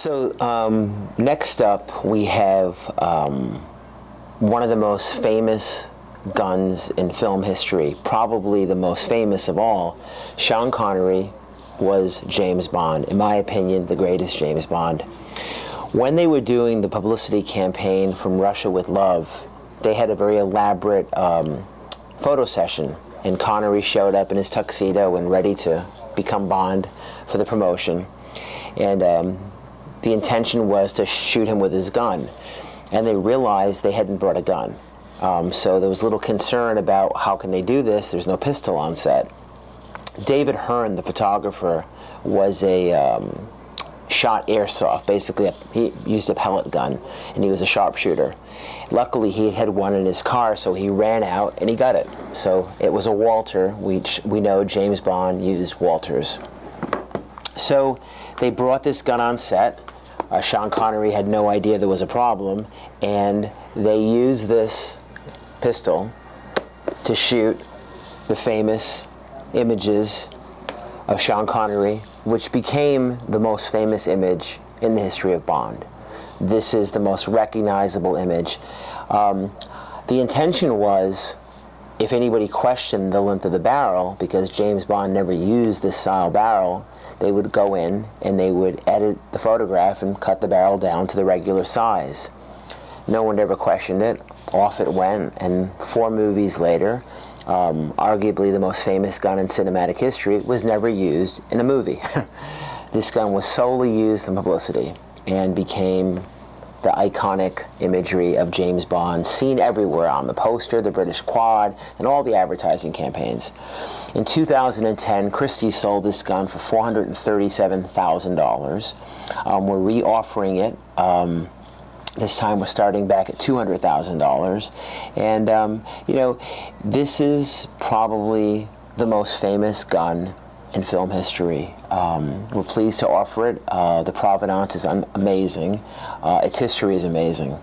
So next up we have one of the most famous guns in film history, probably the most famous of all. Sean Connery was James Bond, in my opinion, the greatest James Bond. When they were doing the publicity campaign From Russia with Love, they had a very elaborate photo session, and Connery showed up in his tuxedo and ready to become Bond for the promotion. And the intention was to shoot him with his gun, and they realized they hadn't brought a gun. So there was a little concern about how can they do this. There's no pistol on set. David Hearn, the photographer, was a shot airsoft. Basically, he used a pellet gun, and he was a sharpshooter. Luckily, he had one in his car, so he ran out and he got it. So it was a Walther. We know James Bond used Walthers. So they brought this gun on set. Sean Connery had no idea there was a problem, and they used this pistol to shoot the famous images of Sean Connery, which became the most famous image in the history of Bond. This is the most recognizable image. The intention was, if anybody questioned the length of the barrel, because James Bond never used this style barrel, they would go in and they would edit the photograph and cut the barrel down to the regular size. No one ever questioned it. Off it went, and 4 movies later, arguably the most famous gun in cinematic history, was never used in a movie. This gun was solely used in publicity and became the iconic imagery of James Bond, seen everywhere on the poster, the British quad, and all the advertising campaigns. In 2010, Christie sold this gun for $437,000. We're re-offering it. This time we're starting back at $200,000. And, you know, this is probably the most famous gun in film history. We're pleased to offer it. The provenance is amazing. Its history is amazing.